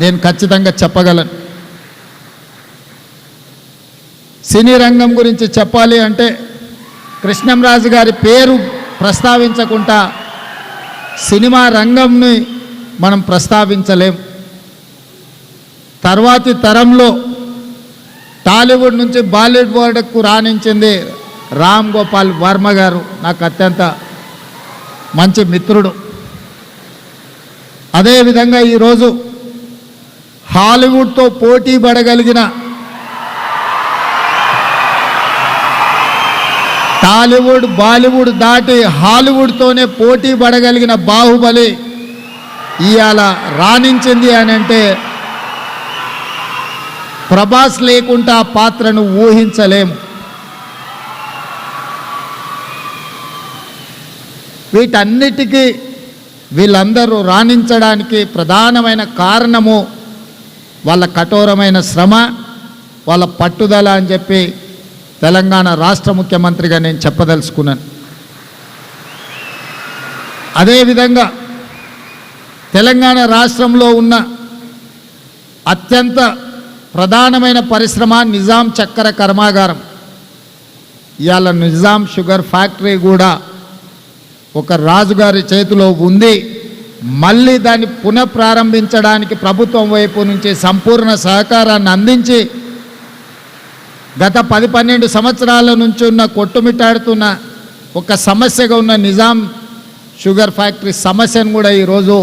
నేను ఖచ్చితంగా చెప్పగలను. సినీ రంగం గురించి చెప్పాలి అంటే కృష్ణంరాజు గారి పేరు ప్రస్తావించకుండా సినిమా రంగంని మనం ప్రస్తావించలేం. తర్వాతి తరంలో టాలీవుడ్ నుంచి బాలీవుడ్ వరకు రాణించింది రామ్ గోపాల్ వర్మ గారు, నాకు అత్యంత మంచి మిత్రుడు. అదేవిధంగా ఈరోజు హాలీవుడ్తో పోటీ పడగలిగిన, టాలీవుడ్ బాలీవుడ్ దాటి హాలీవుడ్తోనే పోటీ పడగలిగిన బాహుబలి ఇవాళ రాణించింది అని అంటే ప్రభాస్ లేకుండా ఆ పాత్రను ఊహించలేము. వీటన్నిటికీ వీళ్ళందరూ రాణించడానికి ప్రధానమైన కారణము వాళ్ళ కఠోరమైన శ్రమ, వాళ్ళ పట్టుదల అని చెప్పి తెలంగాణ రాష్ట్ర ముఖ్యమంత్రిగా నేను చెప్పదలుచుకున్నాను. అదేవిధంగా తెలంగాణ రాష్ట్రంలో ఉన్న అత్యంత ప్రధానమైన పరిశ్రమ నిజాం చక్కెర కర్మాగారం. ఇవాళ నిజాం షుగర్ ఫ్యాక్టరీ కూడా ఒక రాజుగారి చేతిలో ఉంది. మళ్ళీ దాన్ని పునఃప్రారంభించడానికి ప్రభుత్వం వైపు నుంచి సంపూర్ణ సహకారాన్ని అందించి గత 10-12 సంవత్సరాల నుంచి ఉన్న కొట్టుమిట్టాడుతున్న ఒక సమస్యగా ఉన్న నిజాం షుగర్ ఫ్యాక్టరీ సమస్యను కూడా ఈరోజు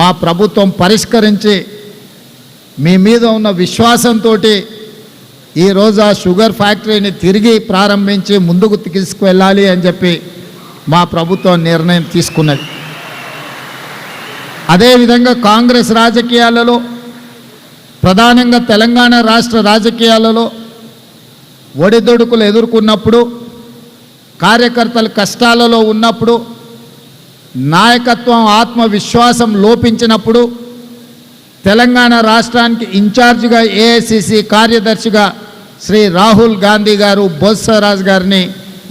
మా ప్రభుత్వం పరిష్కరించి మీ మీద ఉన్న విశ్వాసంతో ఈరోజు ఆ షుగర్ ఫ్యాక్టరీని తిరిగి ప్రారంభించి ముందుకు తీసుకువెళ్ళాలి అని చెప్పి మా ప్రభుత్వం నిర్ణయం తీసుకున్నది. అదేవిధంగా కాంగ్రెస్ రాజకీయాలలో, ప్రధానంగా తెలంగాణ రాష్ట్ర రాజకీయాలలో ఒడిదొడుకులు ఎదుర్కొన్నప్పుడు, కార్యకర్తలు కష్టాలలో ఉన్నప్పుడు, నాయకత్వం ఆత్మవిశ్వాసం లోపించినప్పుడు తెలంగాణ రాష్ట్రానికి ఇన్ఛార్జిగా ఏఐసిసి కార్యదర్శిగా శ్రీ రాహుల్ గాంధీ గారు బొత్సరాజు గారిని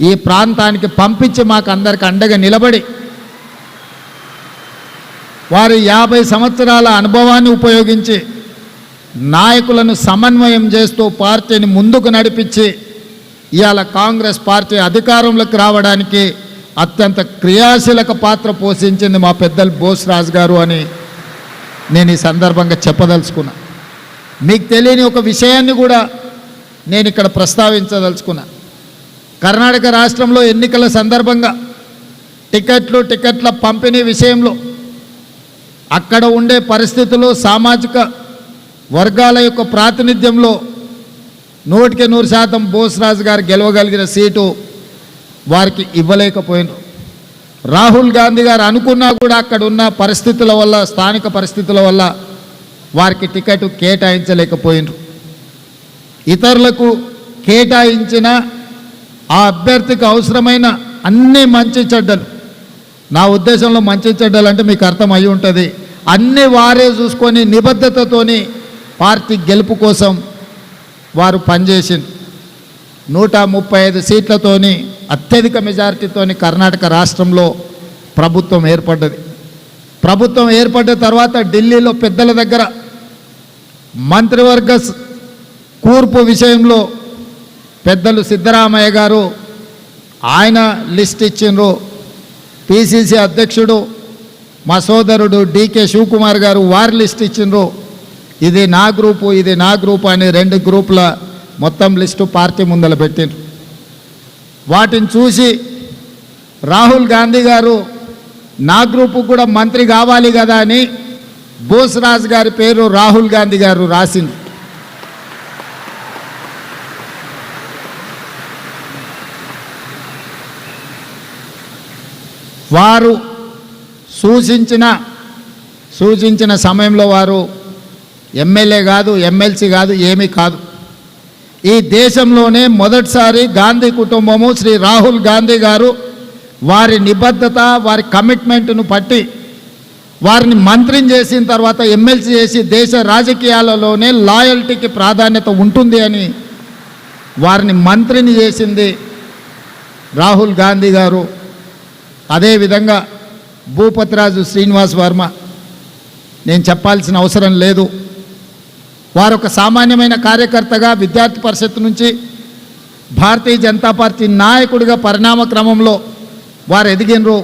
ఈ ప్రాంతానికి పంపించి మాకు అందరికి అండగా నిలబడి వారి 50 సంవత్సరాల అనుభవాన్ని ఉపయోగించి నాయకులను సమన్వయం చేస్తూ పార్టీని ముందుకు నడిపించి ఇవాళ కాంగ్రెస్ పార్టీ అధికారంలోకి రావడానికి అత్యంత క్రియాశీలక పాత్ర పోషించింది మా పెద్దలు బోస్రాజు గారు అని నేను ఈ సందర్భంగా చెప్పదలుచుకున్నా. మీకు తెలియని ఒక విషయాన్ని కూడా నేను ఇక్కడ ప్రస్తావించదలుచుకున్నా. కర్ణాటక రాష్ట్రంలో ఎన్నికల సందర్భంగా టికెట్ల పంపిణీ విషయంలో అక్కడ ఉండే పరిస్థితులు, సామాజిక వర్గాల యొక్క ప్రాతినిధ్యంలో 100% బోస్రాజు గారు గెలవగలిగిన సీటు వారికి ఇవ్వలేకపోయినారు. రాహుల్ గాంధీ గారు అనుకున్నా కూడా అక్కడ ఉన్న పరిస్థితుల వల్ల, స్థానిక పరిస్థితుల వల్ల వారికి టికెట్ కేటాయించలేకపోయినారు. ఇతరులకు కేటాయించిన ఆ అభ్యర్థికి అవసరమైన అన్ని మంచి చెడ్డలు, నా ఉద్దేశంలో మంచి చెడ్డలు అంటే మీకు అర్థం అయి ఉంటుంది, అన్నీ వారే చూసుకొని నిబద్ధతతోని పార్టీ గెలుపు కోసం వారు పనిచేసింది. 135 సీట్లతోని అత్యధిక మెజారిటీతోని కర్ణాటక రాష్ట్రంలో ప్రభుత్వం ఏర్పడ్డది. ప్రభుత్వం ఏర్పడ్డ తర్వాత ఢిల్లీలో పెద్దల దగ్గర మంత్రివర్గ కూర్పు విషయంలో పెద్దలు సిద్ధరామయ్య గారు ఆయన లిస్ట్ ఇచ్చిండ్రు. పిసిసి అధ్యక్షుడు మా సోదరుడు డికే శివకుమార్ గారు వారి లిస్ట్ ఇచ్చిండ్రు. ఇది నా గ్రూపు, ఇది నా గ్రూపు అని 2 గ్రూపుల మొత్తం లిస్టు పార్టీ ముందర పెట్టిండ్రు. వాటిని చూసి రాహుల్ గాంధీ గారు నా గ్రూపు కూడా మంత్రి కావాలి కదా అని బోస్రాజు గారి పేరు రాహుల్ గాంధీ గారు రాసింది. వారు సూచించిన సమయంలో వారు ఎమ్మెల్యే కాదు, ఎమ్మెల్సీ కాదు, ఏమీ కాదు. ఈ దేశంలోనే మొదటిసారి గాంధీ కుటుంబము, శ్రీ రాహుల్ గాంధీ గారు వారి నిబద్ధత, వారి కమిట్మెంట్ను పట్టి వారిని మంత్రిని చేసిన తర్వాత ఎమ్మెల్సీ చేసి దేశ రాజకీయాలలోనే లాయల్టీకి ప్రాధాన్యత ఉంటుంది అని వారిని మంత్రిని చేసింది రాహుల్ గాంధీ గారు. అదేవిధంగా భూపతిరాజు శ్రీనివాస్ వర్మ, నేను చెప్పాల్సిన అవసరం లేదు. వారు ఒక సామాన్యమైన కార్యకర్తగా విద్యార్థి పరిషత్ నుంచి భారతీయ జనతా పార్టీ నాయకుడిగా పరిణామ క్రమంలో వారు ఎదిగినరు.